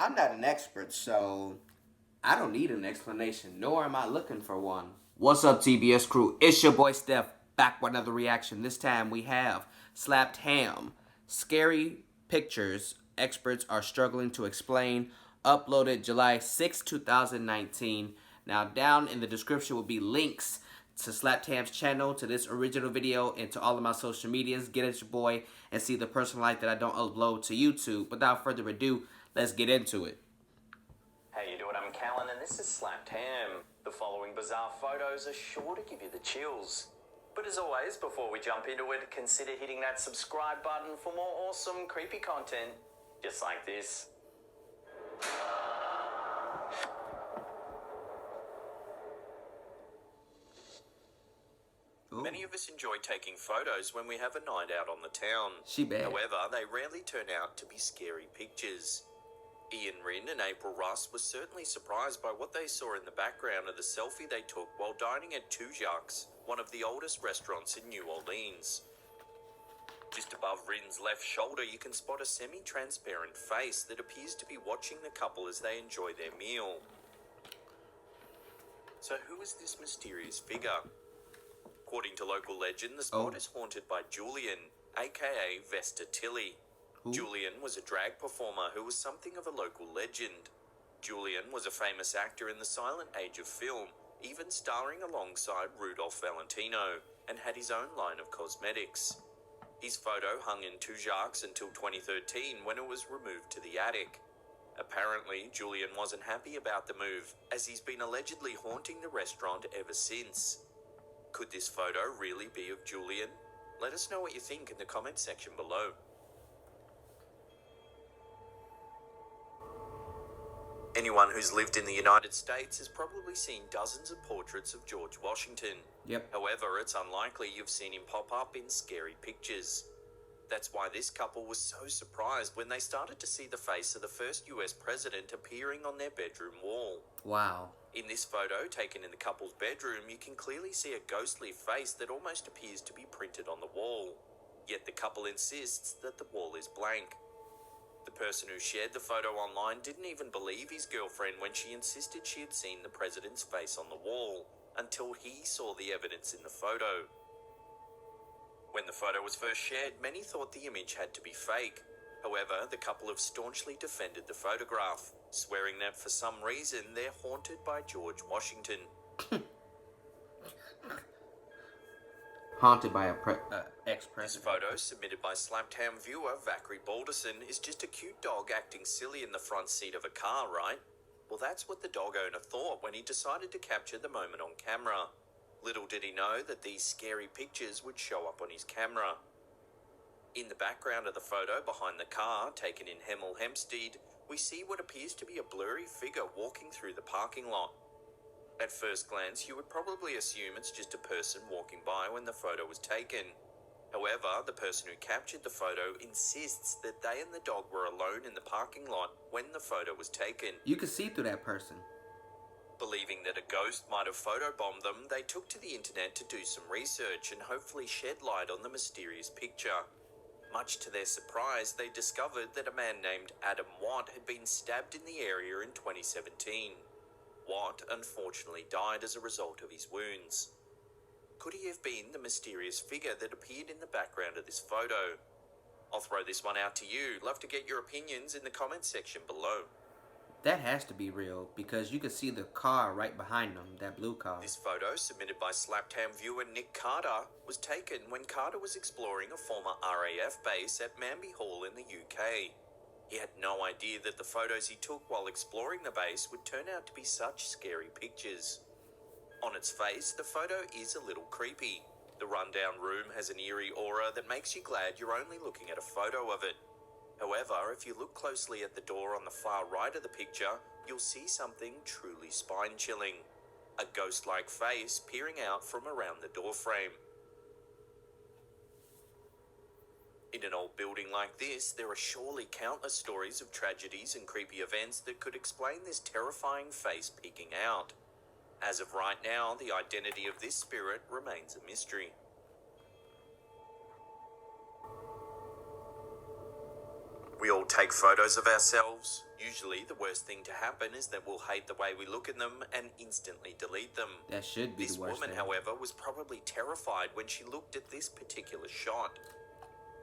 I'm not an expert, so I don't need an explanation, nor am I looking for one. What's up, TBS crew? It's your boy Steph, back with another reaction. This time we have Slapped Ham. Scary pictures experts are struggling to explain. Uploaded July 6, 2019. Now, down in the description will be links to Slapped Ham's channel, to this original video, and to all of my social medias. Get at your boy and see the personal life that I don't upload to YouTube. Without further ado, let's get into it. Hey, you doing? I'm Callan, and this is Slapped Ham. The following bizarre photos are sure to give you the chills. But as always, before we jump into it, consider hitting that subscribe button for more awesome, creepy content just like this. Ooh. Many of us enjoy taking photos when we have a night out on the town. She bad. However, they rarely turn out to be scary pictures. Ian Rin and April Russ were certainly surprised by what they saw in the background of the selfie they took while dining at Two Jacques, one of the oldest restaurants in New Orleans. Just above Rin's left shoulder, you can spot a semi-transparent face that appears to be watching the couple as they enjoy their meal. So who is this mysterious figure? According to local legend, the spot is haunted by Julian, aka Vesta Tilly. Who? Julian was a drag performer who was something of a local legend. Julian was a famous actor in the silent age of film, even starring alongside Rudolph Valentino, and had his own line of cosmetics. His photo hung in Two Jacques until 2013, when it was removed to the attic. Apparently, Julian wasn't happy about the move, as he's been allegedly haunting the restaurant ever since. Could this photo really be of Julian? Let us know what you think in the comment section below. Anyone who's lived in the United States has probably seen dozens of portraits of George Washington. Yep. However, it's unlikely you've seen him pop up in scary pictures. That's why this couple was so surprised when they started to see the face of the first US president appearing on their bedroom wall. Wow. In this photo, taken in the couple's bedroom, you can clearly see a ghostly face that almost appears to be printed on the wall. Yet the couple insists that the wall is blank. The person who shared the photo online didn't even believe his girlfriend when she insisted she had seen the president's face on the wall, until he saw the evidence in the photo. When the photo was first shared, many thought the image had to be fake. However, the couple have staunchly defended the photograph, swearing that for some reason they're haunted by George Washington. Haunted by a This ex-president. photo, submitted by Slapped Ham viewer Vackery Balderson, is just a cute dog acting silly in the front seat of a car, right? Well, that's what the dog owner thought when he decided to capture the moment on camera. Little did he know that these scary pictures would show up on his camera. In the background of the photo behind the car, taken in Hemel Hempstead, we see what appears to be a blurry figure walking through the parking lot. At first glance, you would probably assume it's just a person walking by when the photo was taken. However, the person who captured the photo insists that they and the dog were alone in the parking lot when the photo was taken. You can see through that person. Believing that a ghost might have photobombed them, they took to the internet to do some research and hopefully shed light on the mysterious picture. Much to their surprise, they discovered that a man named Adam Watt had been stabbed in the area in 2017. Watt unfortunately died as a result of his wounds. Could he have been the mysterious figure that appeared in the background of this photo? I'll throw this one out to you. Love to get your opinions in the comment section below. That has to be real, because you can see the car right behind them, that blue car. This photo, submitted by Slapped Ham viewer Nick Carter, was taken when Carter was exploring a former RAF base at Manby Hall in the UK. He had no idea that the photos he took while exploring the base would turn out to be such scary pictures. On its face, the photo is a little creepy. The rundown room has an eerie aura that makes you glad you're only looking at a photo of it. However, if you look closely at the door on the far right of the picture, you'll see something truly spine-chilling. A ghost-like face peering out from around the doorframe. In an old building like this, there are surely countless stories of tragedies and creepy events that could explain this terrifying face peeking out. As of right now, the identity of this spirit remains a mystery. We all take photos of ourselves. Usually the worst thing to happen is that we'll hate the way we look in them and instantly delete them. That should be This the worst woman, thing. however, was probably terrified when she looked at this particular shot.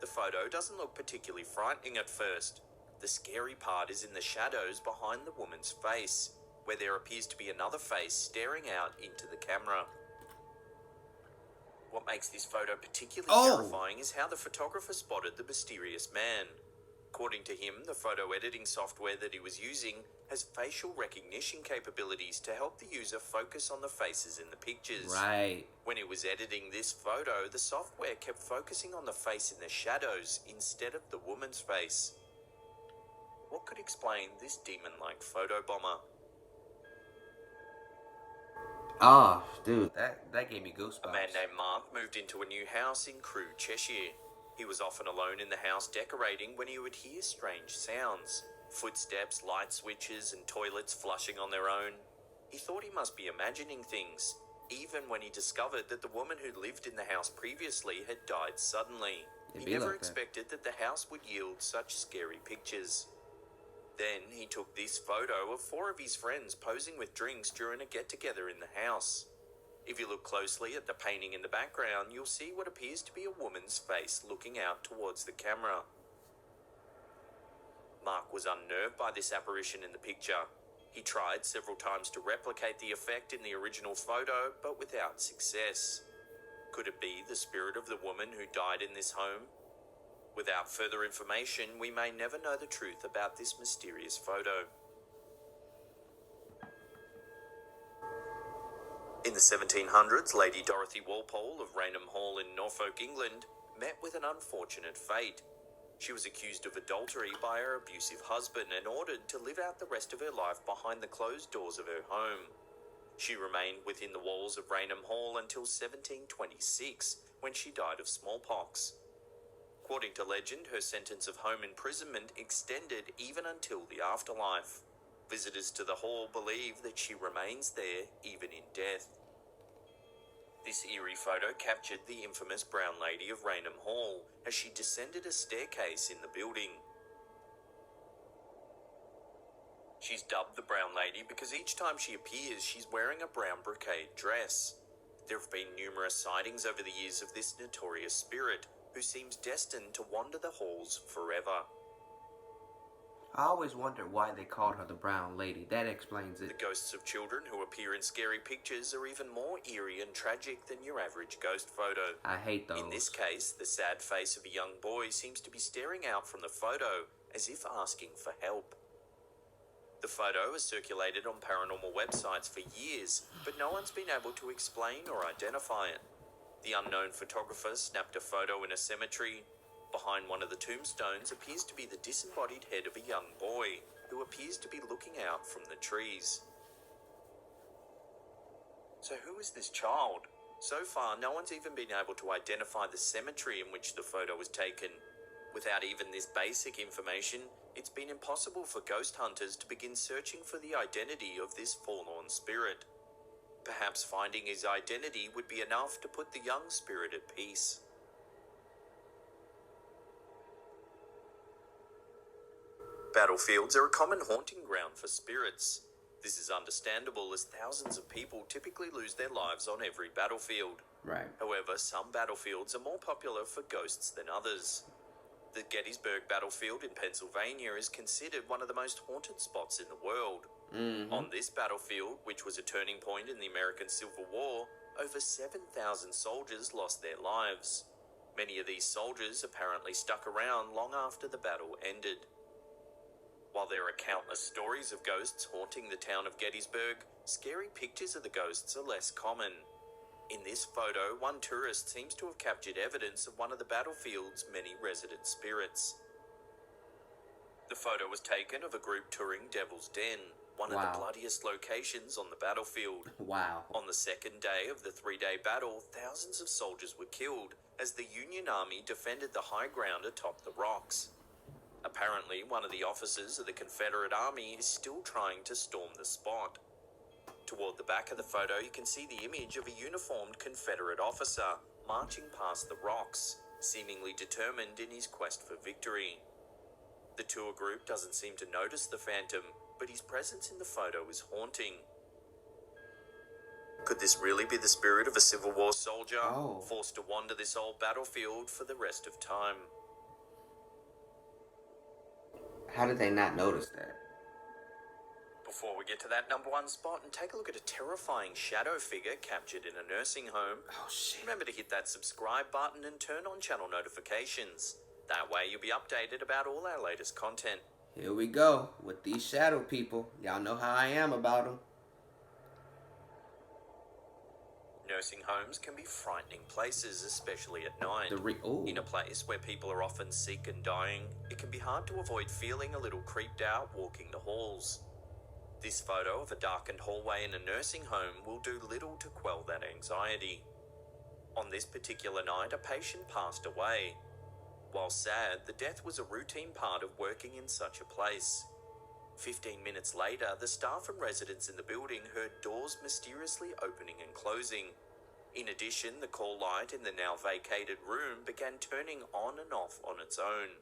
The photo doesn't look particularly frightening at first. The scary part is in the shadows behind the woman's face, where there appears to be another face staring out into the camera. What makes this photo particularly terrifying is how the photographer spotted the mysterious man. According to him, the photo editing software that he was using has facial recognition capabilities to help the user focus on the faces in the pictures. Right. When he was editing this photo, the software kept focusing on the face in the shadows instead of the woman's face. What could explain this demon-like photo bomber? Oh, dude, that gave me goosebumps. A man named Mark moved into a new house in Crewe, Cheshire. He was often alone in the house decorating when he would hear strange sounds. Footsteps, light switches, and toilets flushing on their own. He thought he must be imagining things, even when he discovered that the woman who lived in the house previously had died suddenly. He never expected that the house would yield such scary pictures. Then he took this photo of 4 of his friends posing with drinks during a get-together in the house. If you look closely at the painting in the background, you'll see what appears to be a woman's face looking out towards the camera. Mark was unnerved by this apparition in the picture. He tried several times to replicate the effect in the original photo, but without success. Could it be the spirit of the woman who died in this home? Without further information, we may never know the truth about this mysterious photo. In the 1700s, Lady Dorothy Walpole of Rainham Hall in Norfolk, England, met with an unfortunate fate. She was accused of adultery by her abusive husband and ordered to live out the rest of her life behind the closed doors of her home. She remained within the walls of Rainham Hall until 1726, when she died of smallpox. According to legend, her sentence of home imprisonment extended even until the afterlife. Visitors to the hall believe that she remains there even in death. This eerie photo captured the infamous Brown Lady of Rainham Hall as she descended a staircase in the building. She's dubbed the Brown Lady because each time she appears, she's wearing a brown brocade dress. There have been numerous sightings over the years of this notorious spirit, who seems destined to wander the halls forever. I always wondered why they called her the Brown Lady. That explains it. The ghosts of children who appear in scary pictures are even more eerie and tragic than your average ghost photo. I hate those. In this case, the sad face of a young boy seems to be staring out from the photo as if asking for help. The photo has circulated on paranormal websites for years, but no one's been able to explain or identify it. The unknown photographer snapped a photo in a cemetery. Behind one of the tombstones appears to be the disembodied head of a young boy, who appears to be looking out from the trees. So who is this child? So far, no one's even been able to identify the cemetery in which the photo was taken. Without even this basic information, it's been impossible for ghost hunters to begin searching for the identity of this forlorn spirit. Perhaps finding his identity would be enough to put the young spirit at peace. Battlefields are a common haunting ground for spirits. This is understandable as thousands of people typically lose their lives on every battlefield. Right. However, some battlefields are more popular for ghosts than others. The Gettysburg battlefield in Pennsylvania is considered one of the most haunted spots in the world. On this battlefield, which was a turning point in the American Civil War, over 7,000 soldiers lost their lives. Many of these soldiers apparently stuck around long after the battle ended. While there are countless stories of ghosts haunting the town of Gettysburg, scary pictures of the ghosts are less common. In this photo, one tourist seems to have captured evidence of one of the battlefield's many resident spirits. The photo was taken of a group touring Devil's Den, one of the bloodiest locations on the battlefield. On the second day of the 3-day battle, thousands of soldiers were killed as the Union Army defended the high ground atop the rocks. Apparently, one of the officers of the Confederate Army is still trying to storm the spot. Toward the back of the photo, you can see the image of a uniformed Confederate officer marching past the rocks, seemingly determined in his quest for victory. The tour group doesn't seem to notice the phantom, but his presence in the photo is haunting. Could this really be the spirit of a Civil War soldier, forced to wander this old battlefield for the rest of time? How did they not notice that? Before we get to that number one spot and take a look at a terrifying shadow figure captured in a nursing home, remember to hit that subscribe button and turn on channel notifications. That way you'll be updated about all our latest content. Here we go with these shadow people. Y'all know how I am about them. Nursing homes can be frightening places, especially at night. In a place where people are often sick and dying, it can be hard to avoid feeling a little creeped out walking the halls. This photo of a darkened hallway in a nursing home will do little to quell that anxiety. On this particular night, a patient passed away. While sad, the death was a routine part of working in such a place. 15 minutes later, the staff and residents in the building heard doors mysteriously opening and closing. In addition, the call light in the now vacated room began turning on and off on its own.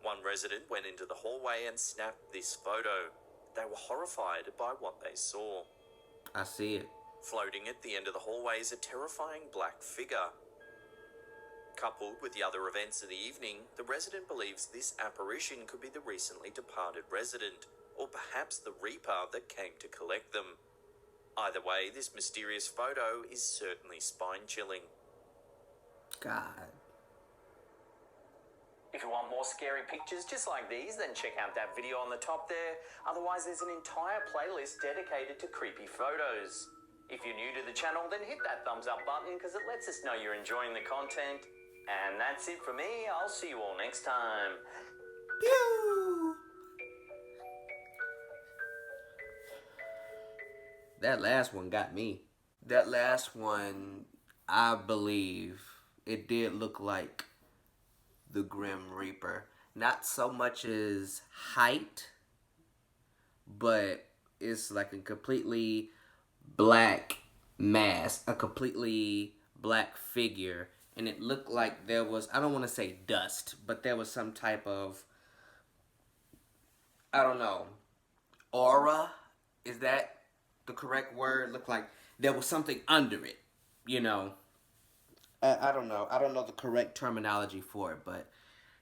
One resident went into the hallway and snapped this photo. They were horrified by what they saw. I see it. Floating at the end of the hallway is a terrifying black figure. Coupled with the other events of the evening, the resident believes this apparition could be the recently departed resident, or perhaps the Reaper that came to collect them. Either way, this mysterious photo is certainly spine-chilling. God. If you want more scary pictures just like these, then check out that video on the top there. Otherwise, there's an entire playlist dedicated to creepy photos. If you're new to the channel, then hit that thumbs up button because it lets us know you're enjoying the content. And that's it for me. I'll see you all next time. Pew! That last one got me. That last one, I believe, it did look like the Grim Reaper. Not so much as height, but it's like a completely black mask, a completely black figure. And it looked like there was, I don't want to say dust, but there was some type of, I don't know, aura? Is that the correct word? Looked like there was something under it, you know. I don't know. I don't know the correct terminology for it, but,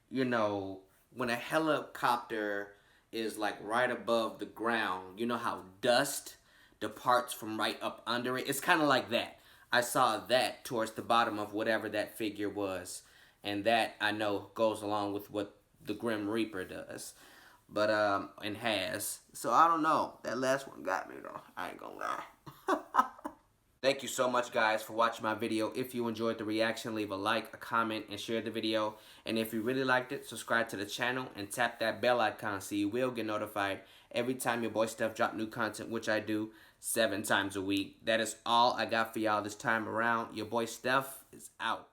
you know, when a helicopter is like right above the ground, you know how dust departs from right up under it? It's kind of like that. I saw that towards the bottom of whatever that figure was. And that, I know, goes along with what the Grim Reaper does. But, and has. So, I don't know. That last one got me, though. I ain't gonna lie. Thank you so much, guys, for watching my video. If you enjoyed the reaction, leave a like, a comment, and share the video. And if you really liked it, subscribe to the channel and tap that bell icon so you will get notified every time your boy Steph drop new content, which I do 7 times a week. That is all I got for y'all this time around. Your boy Steph is out.